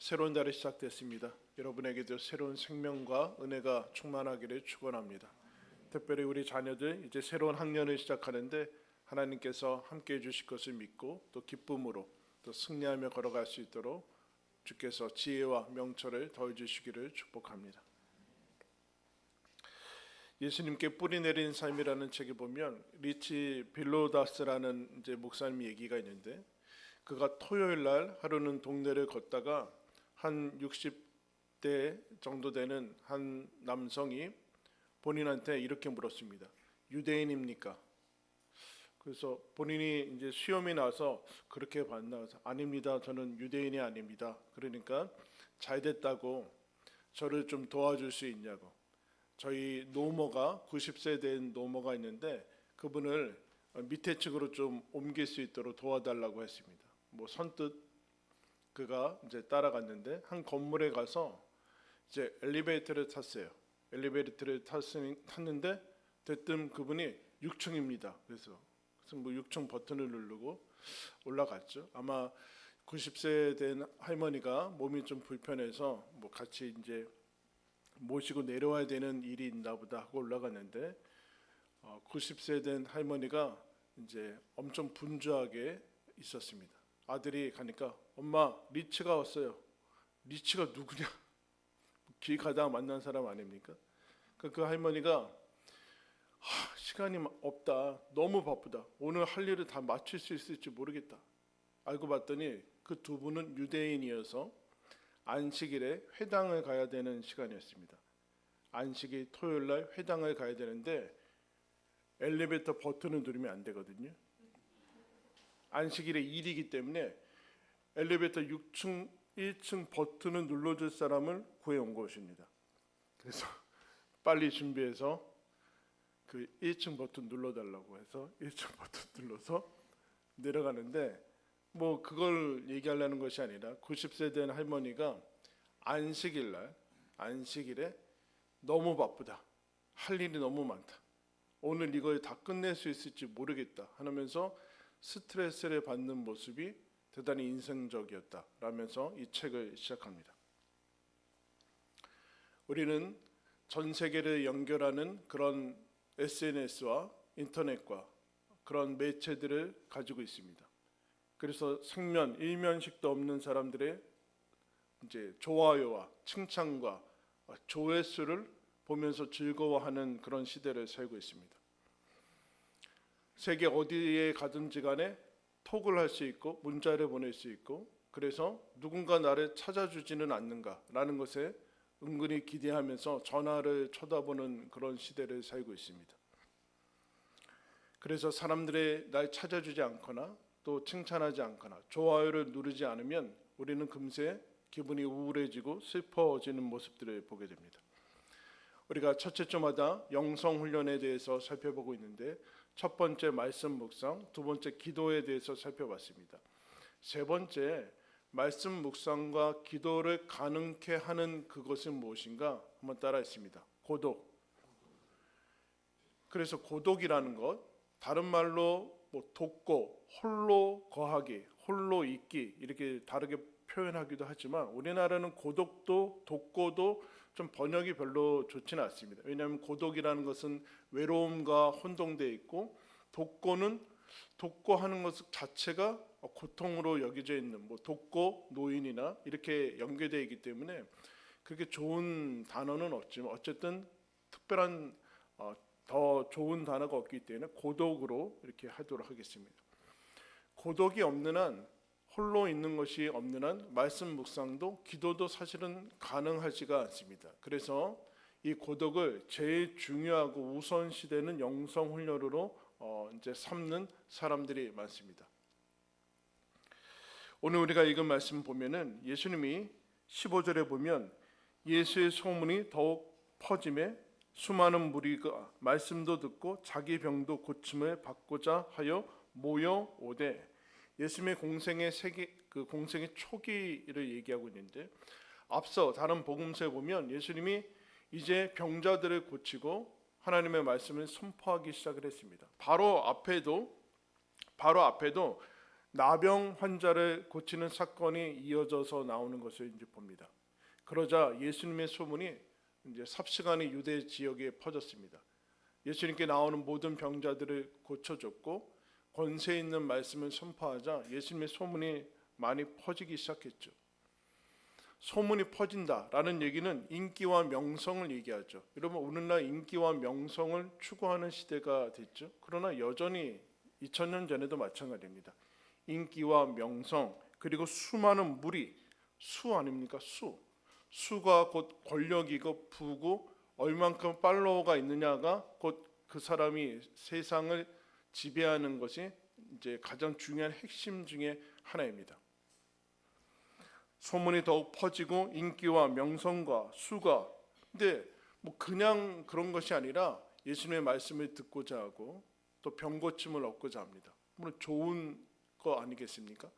새로운 달이 시작됐습니다. 여러분에게도 새로운 생명과 은혜가 충만하기를 축원합니다. 특별히 우리 자녀들 이제 새로운 학년을 시작하는데 하나님께서 함께해 주실 것을 믿고 또 기쁨으로 또 승리하며 걸어갈 수 있도록 주께서 지혜와 명철을 더해 주시기를 축복합니다. 예수님께 뿌리 내린 삶이라는 책에 보면 리치 빌로다스라는 이제 목사님 얘기가 있는데, 그가 토요일 날 하루는 동네를 걷다가 한 60대 정도 되는 한 남성이 본인한테 이렇게 물었습니다. 유대인입니까? 그래서 본인이 이제 시험이 나서 그렇게 봤나? 아닙니다. 저는 유대인이 아닙니다. 그러니까 잘 됐다고 저를 좀 도와줄 수 있냐고. 저희 노모가 90세 된 노모가 있는데 그분을 밑에 층으로 좀 옮길 수 있도록 도와달라고 했습니다. 뭐 선뜻 그가 이제 따라갔는데 한 건물에 가서 이제 엘리베이터를 탔어요. 엘리베이터를 탔는데 대뜸 그분이 6층입니다. 그래서 뭐 6층 버튼을 누르고 올라갔죠. 아마 90세 된 할머니가 몸이 좀 불편해서 뭐 같이 이제 모시고 내려와야 되는 일이 있나 보다 하고 올라갔는데 90세 된 할머니가 이제 엄청 분주하게 있었습니다. 아들이 가니까 엄마 리치가 왔어요. 리치가 누구냐? 길 가다가 만난 사람 아닙니까? 그 할머니가 시간이 없다. 너무 바쁘다. 오늘 할 일을 다 마칠 수 있을지 모르겠다. 알고 봤더니 그 두 분은 유대인이어서 안식일에 회당을 가야 되는 시간이었습니다. 안식일 토요일 날 회당을 가야 되는데 엘리베이터 버튼을 누르면 안 되거든요. 안식일의 일이기 때문에 엘리베이터 6층 1층 버튼을 눌러줄 사람을 구해온 것입니다. 그래서 빨리 준비해서 그 1층 버튼 눌러달라고 해서 1층 버튼 눌러서 내려가는데, 뭐 그걸 얘기하려는 것이 아니라 90세 된 할머니가 안식일에 너무 바쁘다, 할 일이 너무 많다, 오늘 이걸 다 끝낼 수 있을지 모르겠다 하면서 스트레스를 받는 모습이 대단히 인상적이었다 라면서 이 책을 시작합니다. 우리는 전 세계를 연결하는 그런 SNS와 인터넷과 그런 매체들을 가지고 있습니다. 그래서 생면, 일면식도 없는 사람들의 이제 좋아요와 칭찬과 조회수를 보면서 즐거워하는 그런 시대를 살고 있습니다. 세계 어디에 가든지 간에 톡을 할 수 있고 문자를 보낼 수 있고, 그래서 누군가 나를 찾아주지는 않는가라는 것에 은근히 기대하면서 전화를 쳐다보는 그런 시대를 살고 있습니다. 그래서 사람들이 날 찾아주지 않거나 또 칭찬하지 않거나 좋아요를 누르지 않으면 우리는 금세 기분이 우울해지고 슬퍼지는 모습들을 보게 됩니다. 우리가 첫째 주마다 영성 훈련에 대해서 살펴보고 있는데, 첫 번째 말씀 묵상, 두 번째 기도에 대해서 살펴봤습니다. 세 번째 말씀 묵상과 기도를 가능케 하는 그것은 무엇인가 한번 따라했습니다. 고독. 그래서 고독이라는 것, 다른 말로 뭐 돕고 홀로 거하기, 홀로 있기 이렇게 다르게 표현하기도 하지만 우리나라는 고독도 돕고도 좀 번역이 별로 좋지는 않습니다. 왜냐하면 고독이라는 것은 외로움과 혼동되어 있고, 돕고는 돕고 하는 것 자체가 고통으로 여겨져 있는 뭐 돕고 노인이나 이렇게 연계되어 있기 때문에 그렇게 좋은 단어는 없지만 어쨌든 특별한 더 좋은 단어가 없기 때문에 고독으로 이렇게 하도록 하겠습니다. 고독이 없는 한, 홀로 있는 것이 없는 한 말씀 묵상도 기도도 사실은 가능하지가 않습니다. 그래서 이 고독을 제일 중요하고 우선시되는 영성 훈련으로 이제 삼는 사람들이 많습니다. 오늘 우리가 읽은 말씀 보면은 예수님이 15절에 보면 예수의 소문이 더욱 퍼짐에 수많은 무리가 말씀도 듣고 자기 병도 고침을 받고자 하여 모여오되, 예수님의 공생의 초기를 얘기하고 있는데, 앞서 다른 복음서에 보면 예수님이 이제 병자들을 고치고 하나님의 말씀을 선포하기 시작을 했습니다. 바로 앞에도 나병 환자를 고치는 사건이 이어져서 나오는 것을 이제 봅니다. 그러자 예수님의 소문이 이제 삽시간에 유대 지역에 퍼졌습니다. 예수님께 나오는 모든 병자들을 고쳐줬고 권세 있는 말씀을 선포하자 예수님의 소문이 많이 퍼지기 시작했죠. 소문이 퍼진다라는 얘기는 인기와 명성을 얘기하죠. 여러분, 오늘날 인기와 명성을 추구하는 시대가 됐죠. 그러나 여전히 2000년 전에도 마찬가지입니다. 인기와 명성, 그리고 수많은 무리, 수 아닙니까? 수가 곧 권력이고 부고 얼만큼 팔로워가 있느냐가 곧 그 사람이 세상을 지배하는 것이 이제 가장 중요한 핵심 중에 하나입니다. 소문이 더욱 퍼지고 인기와 명성과 수가, 근데 뭐 그냥 그런 것이 아니라 예수님의 말씀을 듣고자 하고 또 병고침을 얻고자 합니다. 물론 좋은 거 아니겠습니까?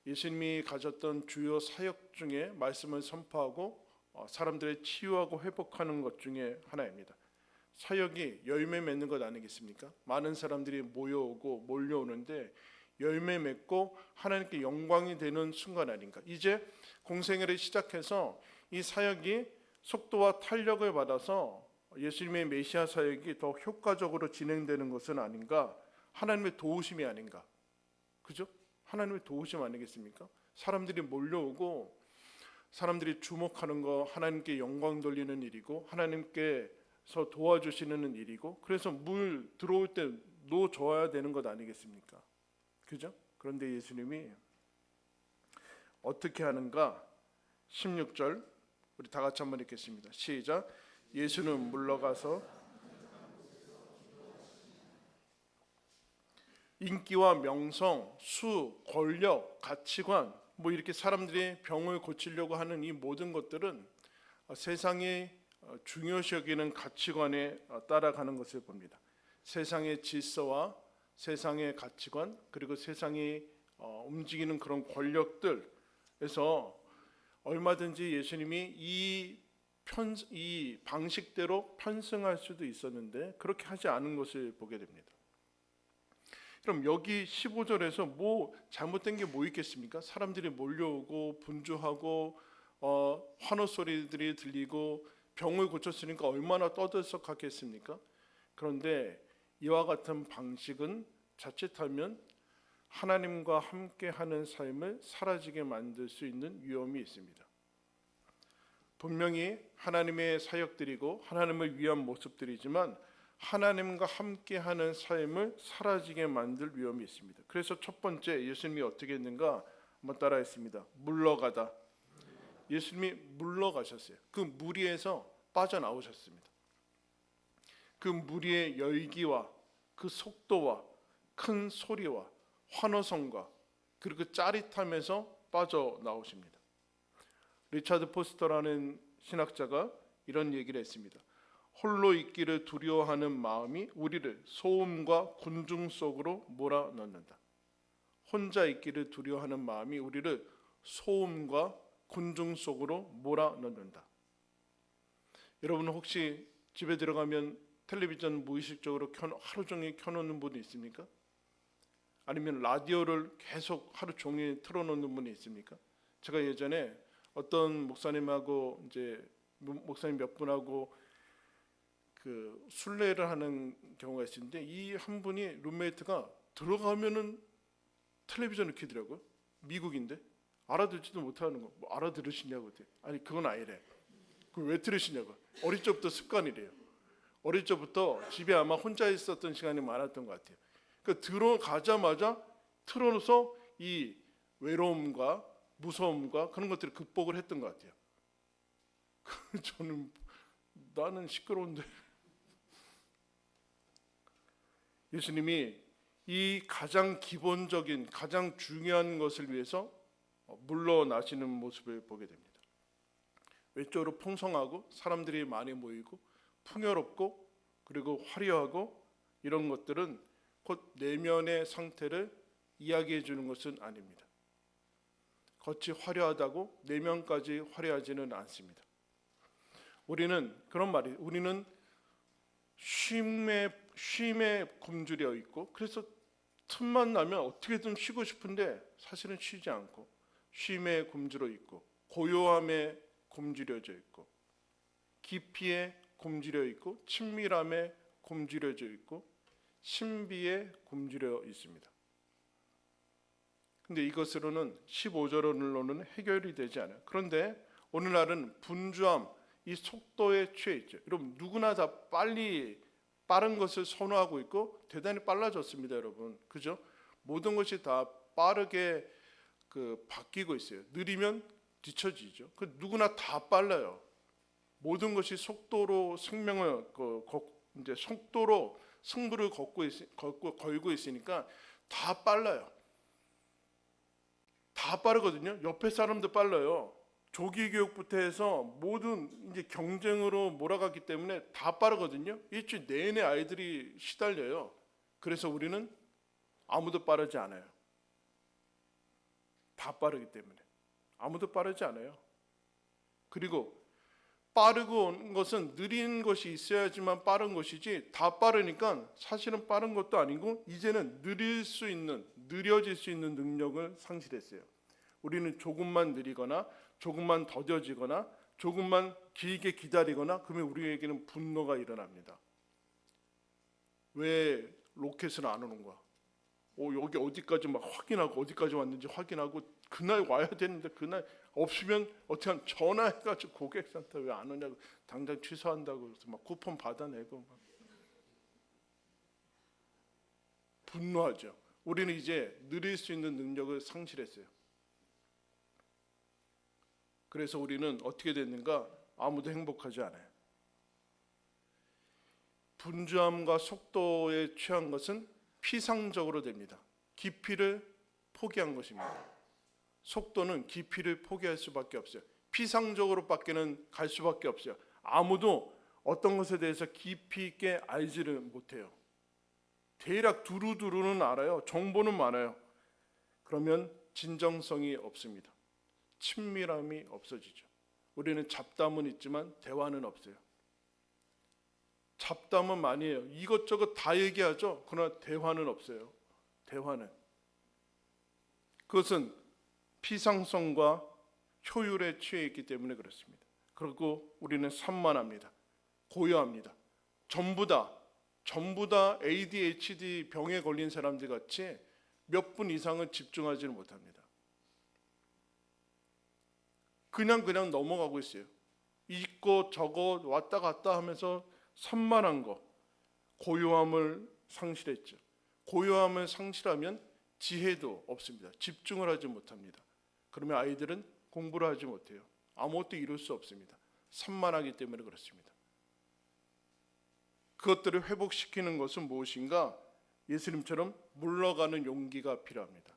예수님이 가졌던 주요 사역 중에 말씀을 선포하고 사람들을 치유하고 회복하는 것 중에 하나입니다. 사역이 열매 맺는 것 아니겠습니까? 많은 사람들이 모여오고 몰려오는데 열매 맺고 하나님께 영광이 되는 순간 아닌가? 이제 공생애를 시작해서 이 사역이 속도와 탄력을 받아서 예수님의 메시아 사역이 더 효과적으로 진행되는 것은 아닌가? 하나님의 도우심이 아닌가? 그죠? 하나님의 도우심 아니겠습니까? 사람들이 몰려오고 사람들이 주목하는 거 하나님께 영광 돌리는 일이고 하나님께서 도와주시는 일이고, 그래서 물 들어올 때 놓아줘야 되는 것 아니겠습니까? 그죠? 그런데 예수님이 어떻게 하는가? 16절 우리 다 같이 한번 읽겠습니다. 시작. 예수는 물러가서 인기와 명성, 수, 권력, 가치관, 뭐 이렇게 사람들이 병을 고치려고 하는 이 모든 것들은 세상이 중요시 여기는 가치관에 따라가는 것을 봅니다. 세상의 질서와 세상의 가치관, 그리고 세상이 움직이는 그런 권력들에서 얼마든지 예수님이 이 방식대로 편승할 수도 있었는데 그렇게 하지 않은 것을 보게 됩니다. 그럼 여기 15절에서 뭐 잘못된 게 뭐 있겠습니까? 사람들이 몰려오고 분주하고 환호 소리들이 들리고 병을 고쳤으니까 얼마나 떠들썩하겠습니까? 그런데 이와 같은 방식은 자칫하면 하나님과 함께하는 삶을 사라지게 만들 수 있는 위험이 있습니다. 분명히 하나님의 사역들이고 하나님을 위한 모습들이지만 하나님과 함께하는 삶을 사라지게 만들 위험이 있습니다. 그래서 첫 번째 예수님이 어떻게 했는가 한번 따라했습니다. 물러가다. 예수님이 물러가셨어요. 그 무리에서 빠져나오셨습니다. 그 무리의 열기와 그 속도와 큰 소리와 환호성과 그리고 짜릿함에서 빠져나오십니다. 리차드 포스터라는 신학자가 이런 얘기를 했습니다. 홀로 있기를 두려워하는 마음이 우리를 소음과 군중 속으로 몰아넣는다. 혼자 있기를 두려워하는 마음이 우리를 소음과 군중 속으로 몰아넣는다. 여러분은 혹시 집에 들어가면 텔레비전 무의식적으로 하루 종일 켜놓는 분이 있습니까? 아니면 라디오를 계속 하루 종일 틀어놓는 분이 있습니까? 제가 예전에 어떤 목사님하고 이제 목사님 몇 분하고 그 순례를 하는 경우가 있었는데 이 한 분이 룸메이트가 들어가면은 텔레비전을 켜더라고요. 미국인데 알아듣지도 못하는 거. 뭐 알아들으시냐고. 아니 그건 아니래. 그걸 왜 들으시냐고. 어릴 적부터 습관이래요. 어릴 적부터 집에 아마 혼자 있었던 시간이 많았던 것 같아요. 그 들어가자마자 틀어놓어서 이 외로움과 무서움과 그런 것들을 극복을 했던 것 같아요. 저는 나는 시끄러운데. 예수님이 이 가장 기본적인 가장 중요한 것을 위해서 물러나시는 모습을 보게 됩니다. 외적으로 풍성하고 사람들이 많이 모이고 풍요롭고 그리고 화려하고 이런 것들은 곧 내면의 상태를 이야기해 주는 것은 아닙니다. 겉이 화려하다고 내면까지 화려하지는 않습니다. 우리는 그런 말이 우리는 쉼에 굶주려 있고 그래서 틈만 나면 어떻게든 쉬고 싶은데 사실은 쉬지 않고 쉼에 굶주려 있고 고요함에 굶주려져 있고 깊이에 굶주려 있고 친밀함에 굶주려져 있고 신비에 굶주려 있습니다. 근데 이것으로는 15절로는 해결이 되지 않아요. 그런데 오늘날은 분주함, 이 속도에 취해 있죠. 여러분 누구나 다 빠른 것을 선호하고 있고 대단히 빨라졌습니다, 여러분. 그죠? 모든 것이 다 빠르게 바뀌고 있어요. 느리면 뒤처지죠. 누구나 다 빨라요. 모든 것이 속도로 생명을 이제 속도로 승부를 걸고 있으니까 다 빨라요. 다 빠르거든요. 옆에 사람도 빨라요. 조기 교육부터 해서 모든 이제 경쟁으로 몰아가기 때문에 다 빠르거든요. 일주일 내내 아이들이 시달려요. 그래서 우리는 아무도 빠르지 않아요. 다 빠르기 때문에 아무도 빠르지 않아요. 그리고 빠르고 온 것은 느린 것이 있어야지만 빠른 것이지 다 빠르니까 사실은 빠른 것도 아니고 이제는 느려질 수 있는 능력을 상실했어요. 우리는 조금만 느리거나 조금만 더뎌지거나 조금만 길게 기다리거나 그러면 우리에게는 분노가 일어납니다. 왜 로켓은 안 오는 거야? 여기 어디까지 막 확인하고 어디까지 왔는지 확인하고 그날 와야 되는데 그날 없으면 어떻게 하면 전화해가지고 고객센터 왜 안 오냐고 당장 취소한다고 해서 막 쿠폰 받아내고 막. 분노하죠. 우리는 이제 느릴 수 있는 능력을 상실했어요. 그래서 우리는 어떻게 됐는가? 아무도 행복하지 않아요. 분주함과 속도에 취한 것은 피상적으로 됩니다. 깊이를 포기한 것입니다. 속도는 깊이를 포기할 수밖에 없어요. 피상적으로밖에는 갈 수밖에 없어요. 아무도 어떤 것에 대해서 깊이 있게 알지를 못해요. 대략 두루두루는 알아요. 정보는 많아요. 그러면 진정성이 없습니다. 친밀함이 없어지죠. 우리는 잡담은 있지만 대화는 없어요. 잡담은 많이 해요. 이것저것 다 얘기하죠. 그러나 대화는 없어요. 대화는. 그것은 피상성과 효율에 취해 있기 때문에 그렇습니다. 그리고 우리는 산만합니다. 고요합니다. 전부 다 ADHD 병에 걸린 사람들 같이 몇 분 이상은 집중하지는 못합니다. 그냥 넘어가고 있어요. 이거 저거 왔다 갔다 하면서 산만한 거, 고요함을 상실했죠. 고요함을 상실하면 지혜도 없습니다. 집중을 하지 못합니다. 그러면 아이들은 공부를 하지 못해요. 아무것도 이룰 수 없습니다. 산만하기 때문에 그렇습니다. 그것들을 회복시키는 것은 무엇인가? 예수님처럼 물러가는 용기가 필요합니다.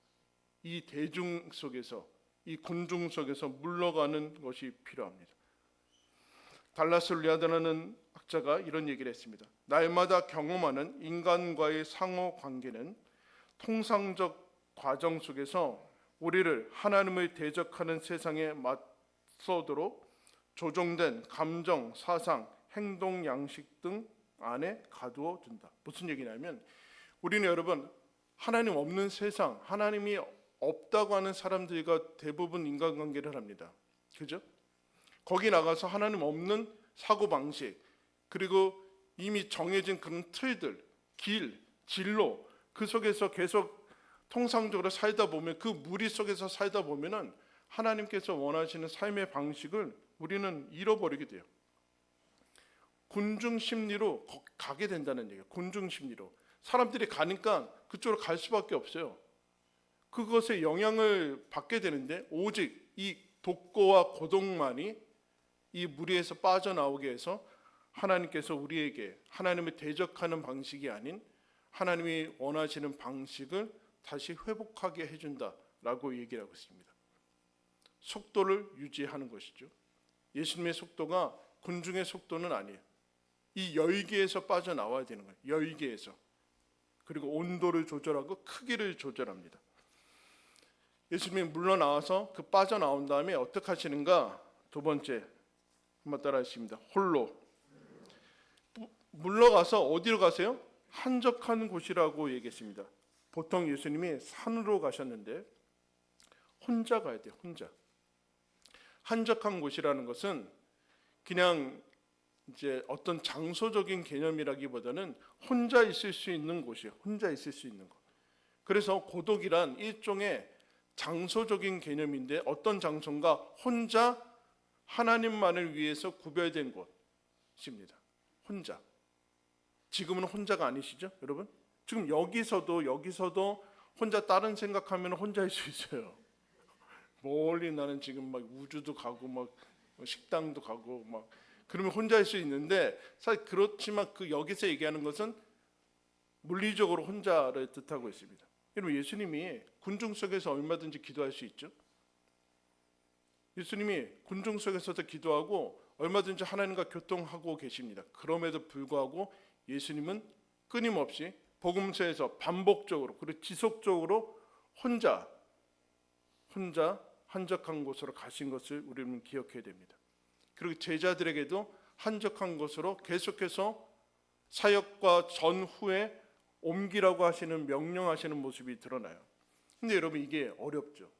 이 대중 속에서, 이 군중 속에서 물러가는 것이 필요합니다. 달라스 리아드라는 학자가 이런 얘기를 했습니다. 날마다 경험하는 인간과의 상호 관계는 통상적 과정 속에서 우리를 하나님을 대적하는 세상에 맞서도록 조정된 감정, 사상, 행동, 양식 등 안에 가두어 둔다. 무슨 얘기냐면 우리는 여러분 하나님 없는 세상, 하나님이 없다고 하는 사람들과 대부분 인간관계를 합니다. 그죠? 거기 나가서 하나님 없는 사고방식, 그리고 이미 정해진 그런 틀들, 진로, 그 속에서 계속 통상적으로 살다 보면, 그 무리 속에서 살다 보면은 하나님께서 원하시는 삶의 방식을 우리는 잃어버리게 돼요. 군중 심리로 가게 된다는 얘기예요. 군중 심리로. 사람들이 가니까 그쪽으로 갈 수밖에 없어요. 그것에 영향을 받게 되는데 오직 이 독고와 고독만이 이 무리에서 빠져나오게 해서 하나님께서 우리에게 하나님을 대적하는 방식이 아닌 하나님이 원하시는 방식을 다시 회복하게 해준다라고 얘기를 하고 있습니다. 속도를 유지하는 것이죠. 예수님의 속도가 군중의 속도는 아니에요. 이 열기에서 빠져나와야 되는 거예요. 열기에서. 그리고 온도를 조절하고 크기를 조절합니다. 예수님이 물러나와서 그 빠져나온 다음에 어떻게 하시는가? 두 번째 한번 따라 하십니다. 홀로. 물러가서 어디로 가세요? 한적한 곳이라고 얘기했습니다. 보통 예수님이 산으로 가셨는데 혼자 가야 돼요. 혼자. 한적한 곳이라는 것은 그냥 이제 어떤 장소적인 개념이라기보다는 혼자 있을 수 있는 곳이에요. 혼자 있을 수 있는 곳. 그래서 고독이란 일종의 장소적인 개념인데 어떤 장소인가? 혼자 하나님만을 위해서 구별된 곳입니다. 혼자. 지금은 혼자가 아니시죠, 여러분? 지금 여기서도 혼자 다른 생각하면 혼자일 수 있어요. 멀리 나는 지금 막 우주도 가고 막 식당도 가고 막 그러면 혼자일 수 있는데 사실 그렇지만 그 여기서 얘기하는 것은 물리적으로 혼자를 뜻하고 있습니다. 여러분 예수님이 군중 속에서 얼마든지 기도할 수 있죠. 예수님이 군중 속에서도 기도하고 얼마든지 하나님과 교통하고 계십니다. 그럼에도 불구하고 예수님은 끊임없이 복음서에서 반복적으로 그리고 지속적으로 혼자 한적한 곳으로 가신 것을 우리는 기억해야 됩니다. 그리고 제자들에게도 한적한 곳으로 계속해서 사역과 전후에 옮기라고 하시는 명령하시는 모습이 드러나요. 근데 여러분 이게 어렵죠.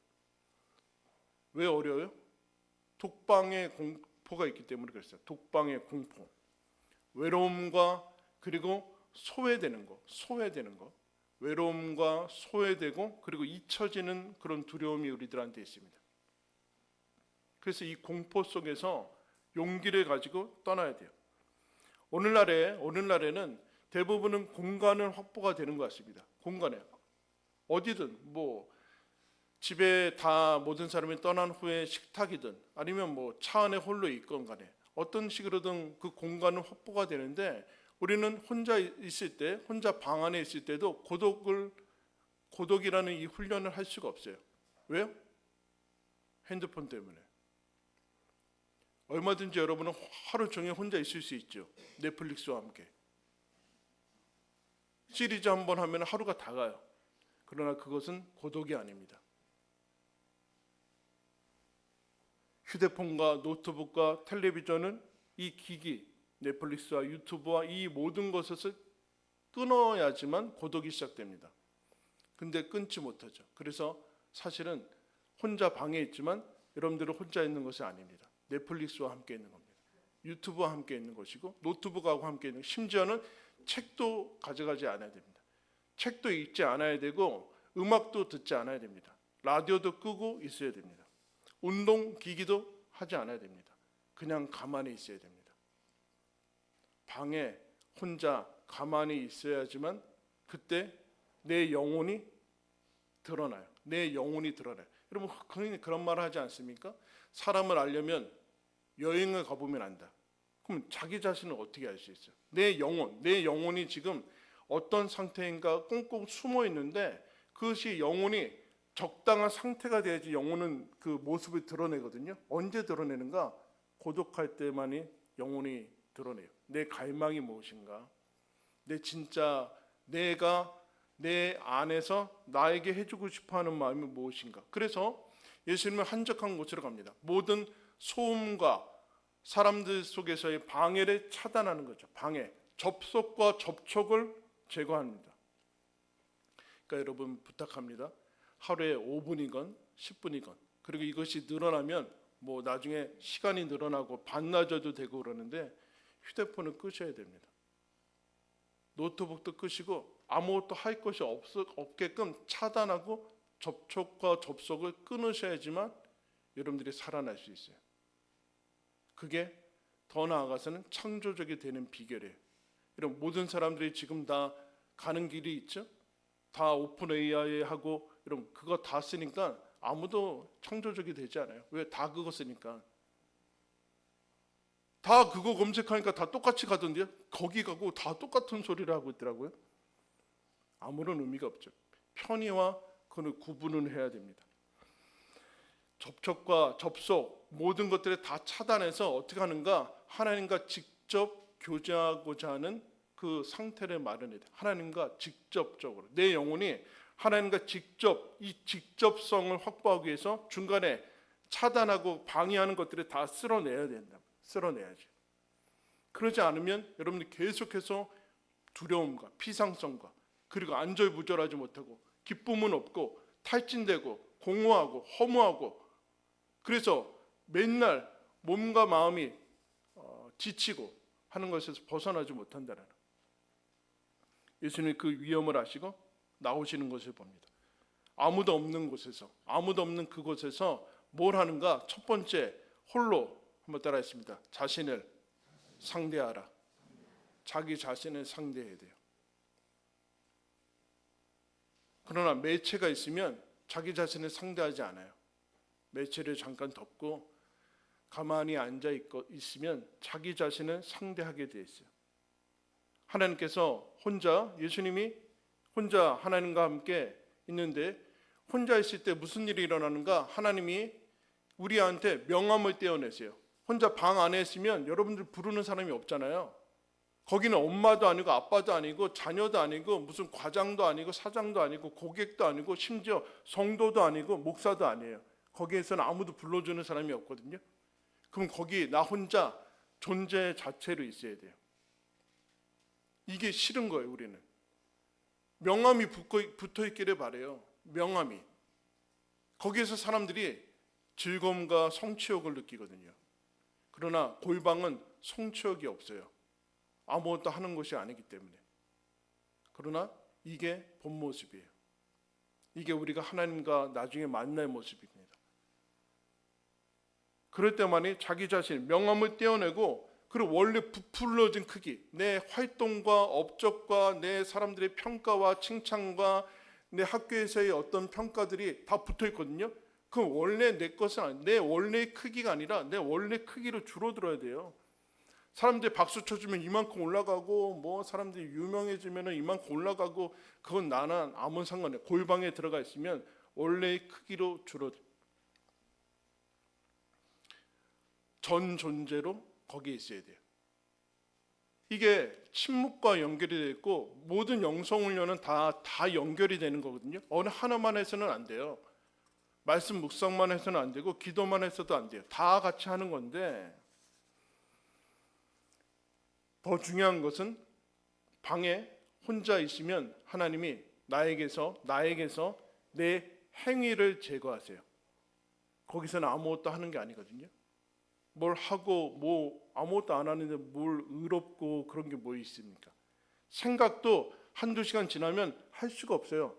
왜 어려워요? 독방의 공포가 있기 때문에 그랬어요. 독방의 공포, 외로움과 그리고 소외되는 거, 외로움과 소외되고 그리고 잊혀지는 그런 두려움이 우리들한테 있습니다. 그래서 이 공포 속에서 용기를 가지고 떠나야 돼요. 오늘날에는 대부분은 공간은 확보가 되는 것 같습니다. 공간에 어디든 뭐 집에 다 모든 사람이 떠난 후에 식탁이든 아니면 뭐 차 안에 홀로 있건 간에 어떤 식으로든 그 공간은 확보가 되는데 우리는 혼자 있을 때, 혼자 방 안에 있을 때도 고독이라는 이 훈련을 할 수가 없어요. 왜요? 핸드폰 때문에. 얼마든지 여러분은 하루 종일 혼자 있을 수 있죠. 넷플릭스와 함께. 시리즈 한 번 하면 하루가 다 가요. 그러나 그것은 고독이 아닙니다. 휴대폰과 노트북과 텔레비전은 이 기기, 넷플릭스와 유튜브와 이 모든 것을 끊어야지만 고독이 시작됩니다. 근데 끊지 못하죠. 그래서 사실은 혼자 방에 있지만 여러분들은 혼자 있는 것이 아닙니다. 넷플릭스와 함께 있는 겁니다. 유튜브와 함께 있는 것이고 노트북하고 함께 있는, 심지어는 책도 가져가지 않아야 됩니다. 책도 읽지 않아야 되고 음악도 듣지 않아야 됩니다. 라디오도 끄고 있어야 됩니다. 운동기기도 하지 않아야 됩니다. 그냥 가만히 있어야 됩니다. 방에 혼자 가만히 있어야지만 그때 내 영혼이 드러나요. 내 영혼이 드러나요. 여러분 그런 말을 하지 않습니까? 사람을 알려면 여행을 가보면 안다. 그럼 자기 자신을 어떻게 알 수 있어요? 내 영혼이 지금 어떤 상태인가 꽁꽁 숨어 있는데 그것이 영혼이 적당한 상태가 돼야지 영혼은 그 모습을 드러내거든요. 언제 드러내는가? 고독할 때만이 영혼이 드러내요. 내 갈망이 무엇인가? 내가 내 안에서 나에게 해주고 싶어하는 마음이 무엇인가? 그래서 예수님은 한적한 곳으로 갑니다. 모든 소음과 사람들 속에서의 방해를 차단하는 거죠. 방해, 접속과 접촉을 제거합니다. 그러니까 여러분 부탁합니다. 하루에 5분이건 10분이건 그리고 이것이 늘어나면 뭐 나중에 시간이 늘어나고 반나절도 되고 그러는데 휴대폰을 끄셔야 됩니다. 노트북도 끄시고 아무것도 할 것이 없게끔 차단하고 접촉과 접속을 끊으셔야지만 여러분들이 살아날 수 있어요. 그게 더 나아가서는 창조적이 되는 비결이에요. 이런 모든 사람들이 지금 다 가는 길이 있죠. 다 오픈 AI 하고 이런 그거 다 쓰니까 아무도 창조적이 되지 않아요. 왜? 다 그거 쓰니까. 다 그거 검색하니까 다 똑같이 가던데요. 거기 가고 다 똑같은 소리를 하고 있더라고요. 아무런 의미가 없죠. 편의와 그걸 구분을 해야 됩니다. 접촉과 접속 모든 것들을 다 차단해서 어떻게 하는가? 하나님과 직접 교제하고자 하는 그 상태를 마련해야 돼요. 하나님과 직접적으로 내 영혼이 하나님과 직접 이 직접성을 확보하기 위해서 중간에 차단하고 방해하는 것들을 다 쓸어내야 된다. 쓸어내야지. 그러지 않으면 여러분들 계속해서 두려움과 피상성과 그리고 안절부절하지 못하고 기쁨은 없고 탈진되고 공허하고 허무하고 그래서 맨날 몸과 마음이 지치고 하는 것에서 벗어나지 못한다는 예수님이 그 위험을 아시고 나오시는 것을 봅니다. 아무도 없는 곳에서 아무도 없는 그곳에서 뭘 하는가? 첫 번째 홀로 한번 따라했습니다. 자신을 상대하라. 자기 자신을 상대해야 돼요. 그러나 매체가 있으면 자기 자신을 상대하지 않아요. 매체를 잠깐 덮고 가만히 앉아 있으면 자기 자신을 상대하게 돼 있어요. 하나님께서 예수님이 혼자 하나님과 함께 있는데 혼자 있을 때 무슨 일이 일어나는가? 하나님이 우리한테 명함을 떼어내세요. 혼자 방 안에 있으면 여러분들 부르는 사람이 없잖아요. 거기는 엄마도 아니고 아빠도 아니고 자녀도 아니고 무슨 과장도 아니고 사장도 아니고 고객도 아니고 심지어 성도도 아니고 목사도 아니에요. 거기에서는 아무도 불러주는 사람이 없거든요. 그럼 거기 나 혼자 존재 자체로 있어야 돼요. 이게 싫은 거예요. 우리는 명함이 붙어 있기를 바래요. 명함이 거기에서 사람들이 즐거움과 성취욕을 느끼거든요. 그러나 골방은 성취욕이 없어요. 아무것도 하는 것이 아니기 때문에. 그러나 이게 본 모습이에요. 이게 우리가 하나님과 나중에 만날 모습입니다. 그럴 때만이 자기 자신 명함을 떼어내고 그리고 원래 부풀러진 크기, 내 활동과 업적과 내 사람들의 평가와 칭찬과 내 학교에서의 어떤 평가들이 다 붙어 있거든요. 그럼 원래 내 것은 아니, 내 원래의 크기가 아니라 내 원래 크기로 줄어들어야 돼요. 사람들이 박수 쳐주면 이만큼 올라가고 뭐 사람들이 유명해지면 이만큼 올라가고 그건 나는 아무 상관없어요. 골방에 들어가 있으면 원래의 크기로 줄어들어요. 전 존재로 거기에 있어야 돼요. 이게 침묵과 연결이 되어 있고 모든 영성훈련은 다 연결이 되는 거거든요. 어느 하나만 해서는 안 돼요. 말씀 묵상만 해서는 안 되고 기도만 해서도 안 돼요. 다 같이 하는 건데 더 중요한 것은 방에 혼자 있으면 하나님이 나에게서 내 행위를 제거하세요. 거기서는 아무것도 하는 게 아니거든요. 뭘 하고 뭐 아무것도 안 하는데 뭘 의롭고 그런 게 뭐 있습니까? 생각도 한두 시간 지나면 할 수가 없어요.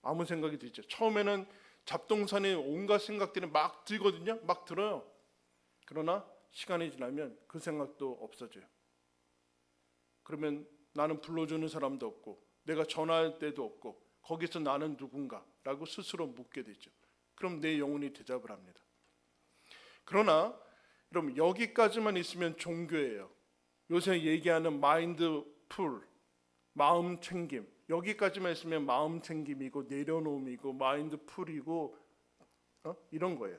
아무 생각이 들죠. 처음에는 잡동사니 온갖 생각들이 막 들거든요. 막 들어요. 그러나 시간이 지나면 그 생각도 없어져요. 그러면 나는 불러주는 사람도 없고 내가 전화할 때도 없고 거기서 나는 누군가라고 스스로 묻게 되죠. 그럼 내 영혼이 대답을 합니다. 그러나 여러분 여기까지만 있으면 종교예요. 요새 얘기하는 마인드풀, 마음 챙김. 여기까지만 있으면 마음 챙김이고 내려놓음이고 마인드풀이고 이런 거예요.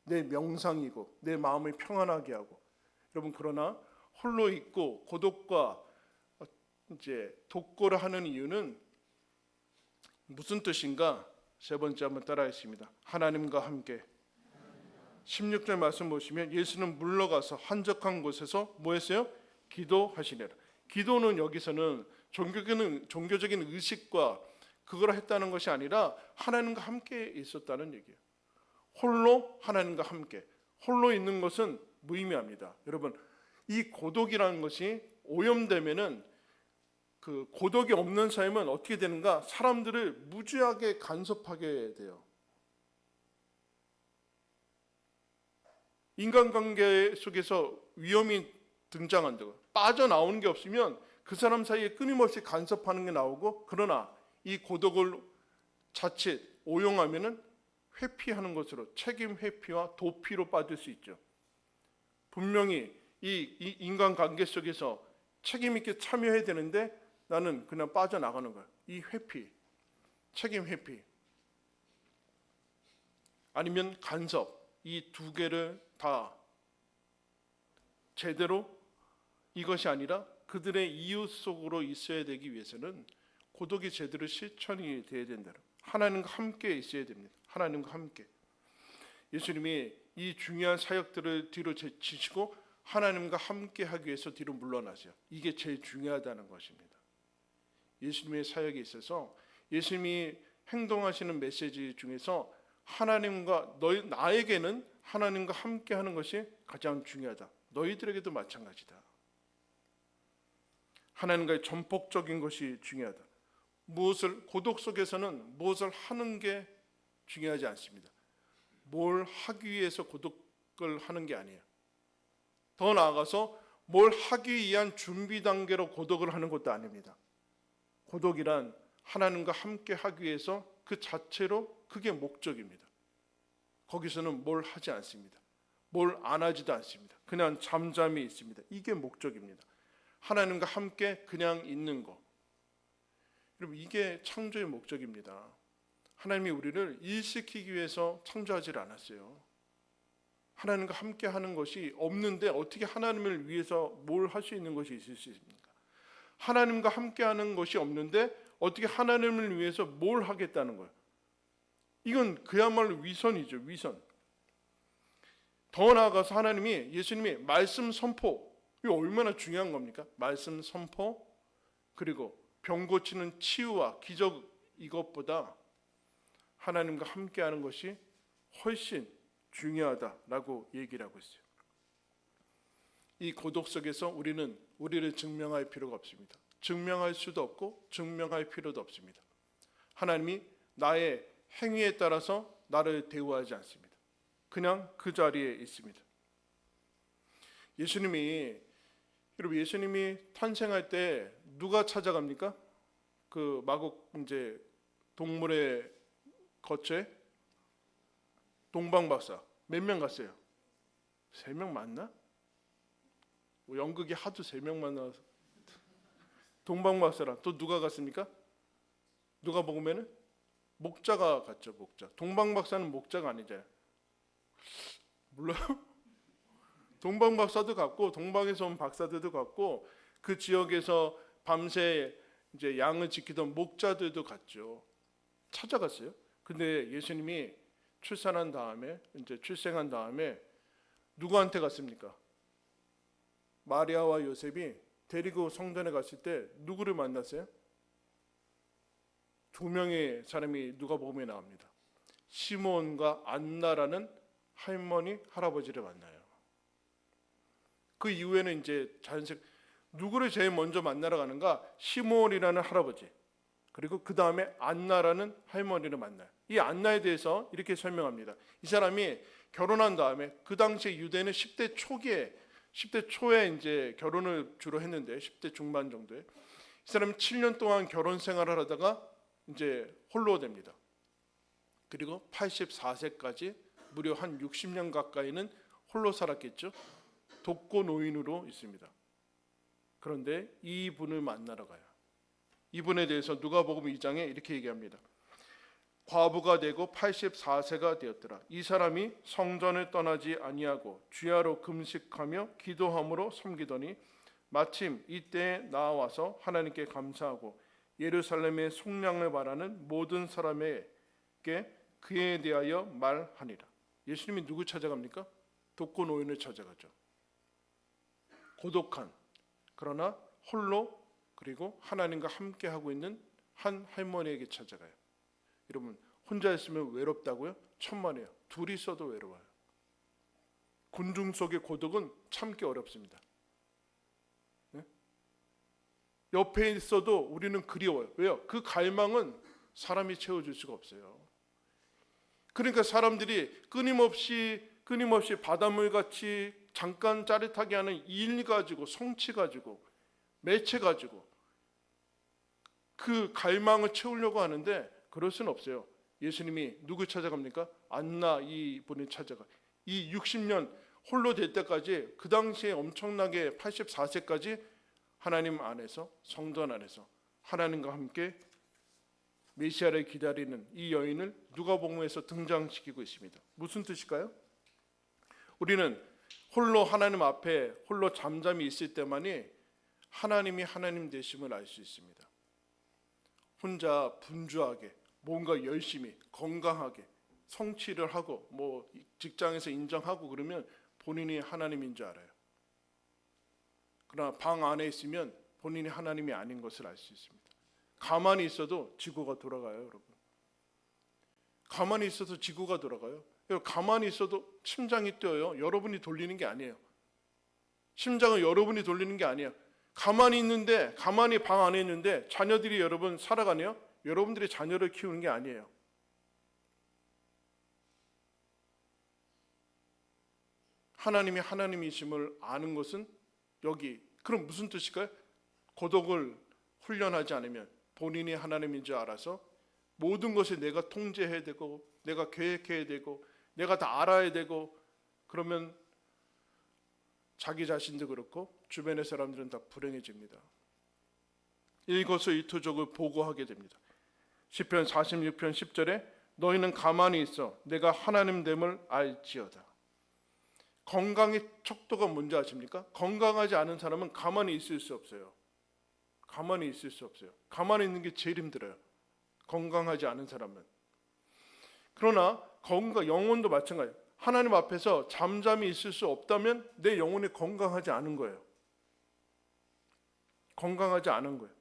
내 명상이고 내 마음을 평안하게 하고. 여러분 그러나 홀로 있고 고독과 이제 독고를 하는 이유는 무슨 뜻인가? 세 번째 한번 따라하겠습니다. 하나님과 함께. 16절 말씀 보시면 예수는 물러가서 한적한 곳에서 뭐 했어요? 기도하시니라. 기도는 여기서는 종교적인 의식과 그걸 했다는 것이 아니라 하나님과 함께 있었다는 얘기예요. 홀로 하나님과 함께. 홀로 있는 것은 무의미합니다. 여러분 이 고독이라는 것이 오염되면은 그 고독이 없는 삶은 어떻게 되는가? 사람들을 무지하게 간섭하게 돼요. 인간관계 속에서 위험이 등장한다고 빠져나오는 게 없으면 그 사람 사이에 끊임없이 간섭하는 게 나오고 그러나 이 고독을 자칫 오용하면은 회피하는 것으로 책임 회피와 도피로 빠질 수 있죠. 분명히 이 인간관계 속에서 책임 있게 참여해야 되는데 나는 그냥 빠져나가는 거야. 이 회피, 책임 회피 아니면 간섭 이 두 개를 다 제대로 이것이 아니라 그들의 이웃 속으로 있어야 되기 위해서는 고독이 제대로 실천이 돼야 된다. 하나님과 함께 있어야 됩니다. 하나님과 함께. 예수님이 이 중요한 사역들을 뒤로 제치시고 하나님과 함께 하기 위해서 뒤로 물러나세요. 이게 제일 중요하다는 것입니다. 예수님의 사역에 있어서 예수님이 행동하시는 메시지 중에서 하나님과 나에게는 하나님과 함께하는 것이 가장 중요하다. 너희들에게도 마찬가지다. 하나님과의 전폭적인 것이 중요하다. 고독 속에서는 무엇을 하는 게 중요하지 않습니다. 뭘 하기 위해서 고독을 하는 게 아니에요. 더 나아가서 뭘 하기 위한 준비 단계로 고독을 하는 것도 아닙니다. 고독이란 하나님과 함께 하기 위해서 그 자체로 그게 목적입니다. 거기서는 뭘 하지 않습니다. 뭘 안 하지도 않습니다. 그냥 잠잠히 있습니다. 이게 목적입니다. 하나님과 함께 그냥 있는 거. 여러분, 이게 창조의 목적입니다. 하나님이 우리를 일시키기 위해서 창조하지 않았어요. 하나님과 함께 하는 것이 없는데 어떻게 하나님을 위해서 뭘 할 수 있는 것이 있을 수 있습니까? 하나님과 함께 하는 것이 없는데 어떻게 하나님을 위해서 뭘 하겠다는 거예요? 이건 그야말로 위선이죠. 위선. 더 나아가서 예수님이 말씀 선포, 이거 얼마나 중요한 겁니까? 말씀 선포, 그리고 병 고치는 치유와 기적, 이것보다 하나님과 함께하는 것이 훨씬 중요하다라고 얘기를 하고 있어요. 이 고독 속에서 우리는 우리를 증명할 필요가 없습니다. 증명할 수도 없고 증명할 필요도 없습니다. 하나님이 나의 행위에 따라서 나를 대우하지 않습니다. 그냥 그 자리에 있습니다. 예수님이 탄생할 때 누가 찾아갑니까? 그 마곡 이제 동물의 거처에 동방박사 몇 명 갔어요? 3명 맞나? 연극이 하도 3명만 나와서 동방박사랑 또 누가 갔습니까? 누가 보면은 목자가 갔죠. 목자. 동방박사는 목자가 아니잖아요. 몰라요? 동방박사도 갔고 동방에서 온 박사들도 갔고 그 지역에서 밤새 이제 양을 지키던 목자들도 갔죠. 찾아갔어요. 근데 예수님이 출생한 다음에 누구한테 갔습니까? 마리아와 요셉이 데리고 성전에 갔을 때 누구를 만났어요? 2명의 사람이 누가복음에 나옵니다. 시몬과 안나라는 할머니, 할아버지를 만나요. 그 이후에는 이제 누구를 제일 먼저 만나러 가는가? 시몬이라는 할아버지, 그리고 그 다음에 안나라는 할머니를 만나요. 이 안나에 대해서 이렇게 설명합니다. 이 사람이 결혼한 다음에, 그 당시에 유대는 10대 초에 이제 결혼을 주로 했는데 10대 중반 정도에, 이 사람이 7년 동안 결혼 생활을 하다가 이제 홀로 됩니다. 그리고 84세까지 무려 한 60년 가까이는 홀로 살았겠죠. 독거 노인으로 있습니다. 그런데 이분을 만나러 가요. 이분에 대해서 누가복음 2장에 이렇게 얘기합니다. 과부가 되고 84세가 되었더라. 이 사람이 성전을 떠나지 아니하고 주야로 금식하며 기도함으로 섬기더니 마침 이때에 나와서 하나님께 감사하고 예루살렘의 속량을 바라는 모든 사람에게 그에 대하여 말하니라. 예수님이 누구 찾아갑니까? 독거 노인을 찾아가죠. 고독한, 그러나 홀로, 그리고 하나님과 함께 하고 있는 한 할머니에게 찾아가요. 여러분, 혼자 있으면 외롭다고요? 천만에요. 둘이 있어도 외로워요. 군중 속의 고독은 참기 어렵습니다. 네? 옆에 있어도 우리는 그리워요. 왜요? 그 갈망은 사람이 채워줄 수가 없어요. 그러니까 사람들이 끊임없이 바닷물같이 잠깐 짜릿하게 하는 일 가지고, 성취 가지고, 매체 가지고 그 갈망을 채우려고 하는데 그럴 수는 없어요. 예수님이 누구 찾아갑니까? 안나, 이분을 찾아가. 이 60년 홀로 될 때까지, 그 당시에 엄청나게 84세까지 하나님 안에서, 성전 안에서 하나님과 함께 메시아를 기다리는 이 여인을 누가복음에서 등장시키고 있습니다. 무슨 뜻일까요? 우리는 홀로 하나님 앞에 홀로 잠잠히 있을 때만이 하나님이 하나님 되심을 알 수 있습니다. 혼자 분주하게 뭔가 열심히 건강하게 성취를 하고 뭐 직장에서 인정하고 그러면 본인이 하나님인 줄 알아요. 그러나 방 안에 있으면 본인이 하나님이 아닌 것을 알 수 있습니다. 가만히 있어도 지구가 돌아가요, 여러분. 가만히 있어도 지구가 돌아가요. 가만히 있어도 심장이 뛰어요. 여러분이 돌리는 게 아니에요. 심장은 여러분이 돌리는 게 아니에요. 가만히 있는데, 가만히 방 안에 있는데 자녀들이 여러분 살아가네요. 여러분들이 자녀를 키우는 게 아니에요. 하나님이 하나님이심을 아는 것은 여기, 그럼 무슨 뜻일까요? 고독을 훈련하지 않으면 본인이 하나님인 줄 알아서 모든 것을 내가 통제해야 되고 내가 계획해야 되고 내가 다 알아야 되고, 그러면 자기 자신도 그렇고 주변의 사람들은 다 불행해집니다. 일거수일투족을 보고하게 됩니다. 시편 46편 10절에 너희는 가만히 있어 내가 하나님됨을 알지어다. 건강의 척도가 뭔지 아십니까? 건강하지 않은 사람은 가만히 있을 수 없어요. 가만히 있을 수 없어요. 가만히 있는 게 제일 힘들어요. 건강하지 않은 사람은. 그러나 영혼도 마찬가지예요. 하나님 앞에서 잠잠히 있을 수 없다면 내 영혼이 건강하지 않은 거예요. 건강하지 않은 거예요.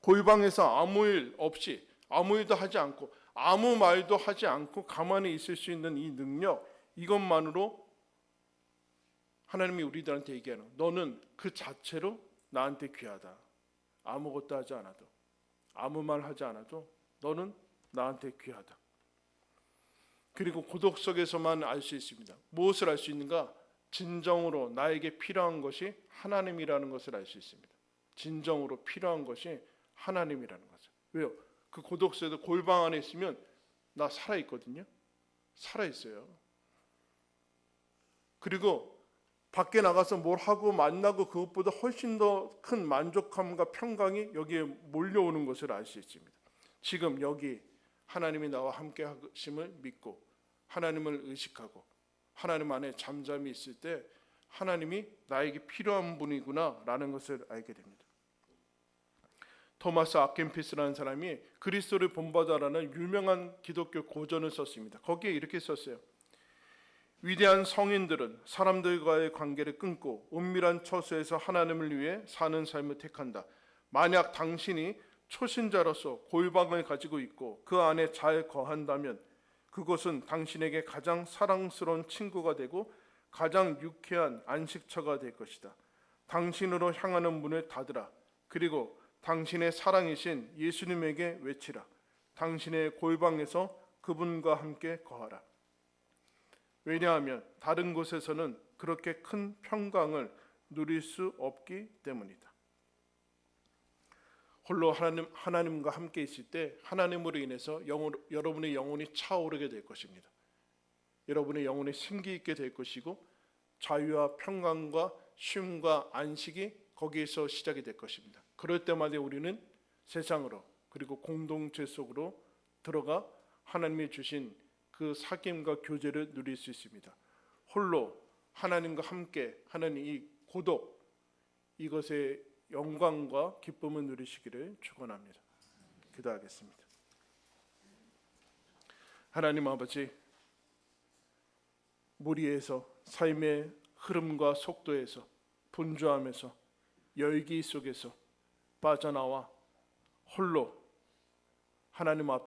골방에서 아무 일 없이, 아무 일도 하지 않고 아무 말도 하지 않고 가만히 있을 수 있는 이 능력, 이것만으로 하나님이 우리들한테 얘기하는, 너는 그 자체로 나한테 귀하다. 아무것도 하지 않아도, 아무 말 하지 않아도 너는 나한테 귀하다. 그리고 고독 속에서만 알 수 있습니다. 무엇을 알 수 있는가? 진정으로 나에게 필요한 것이 하나님이라는 것을 알 수 있습니다. 진정으로 필요한 것이 하나님이라는 거죠. 왜요? 그 고독 속에서 골방 안에 있으면 나 살아있거든요. 살아있어요. 그리고 밖에 나가서 뭘 하고 만나고 그것보다 훨씬 더 큰 만족감과 평강이 여기에 몰려오는 것을 알 수 있습니다. 지금 여기 하나님이 나와 함께 하심을 믿고 하나님을 의식하고 하나님 안에 잠잠히 있을 때 하나님이 나에게 필요한 분이구나 라는 것을 알게 됩니다. 토마스 아켄피스라는 사람이 그리스도를 본받아라는 유명한 기독교 고전을 썼습니다. 거기에 이렇게 썼어요. 위대한 성인들은 사람들과의 관계를 끊고 은밀한 처소에서 하나님을 위해 사는 삶을 택한다. 만약 당신이 초신자로서 골방을 가지고 있고 그 안에 잘 거한다면 그곳은 당신에게 가장 사랑스러운 친구가 되고 가장 유쾌한 안식처가 될 것이다. 당신으로 향하는 문을 닫으라. 그리고 당신의 사랑이신 예수님에게 외치라. 당신의 골방에서 그분과 함께 거하라. 왜냐하면 다른 곳에서는 그렇게 큰 평강을 누릴 수 없기 때문이다. 홀로 하나님과 함께 있을 때 하나님으로 인해서 여러분의 영혼이 차오르게 될 것입니다. 여러분의 영혼이 생기 있게 될 것이고 자유와 평강과 쉼과 안식이 거기에서 시작이 될 것입니다. 그럴 때마다 우리는 세상으로 그리고 공동체 속으로 들어가 하나님이 주신 그 사귐과 교제를 누릴 수 있습니다. 홀로 하나님과 함께 하는 이 고독, 이것의 영광과 기쁨을 누리시기를 축원합니다. 기도하겠습니다. 하나님 아버지, 무리에서 삶의 흐름과 속도에서 분주함에서 열기 속에서 빠져나와 홀로 하나님 앞에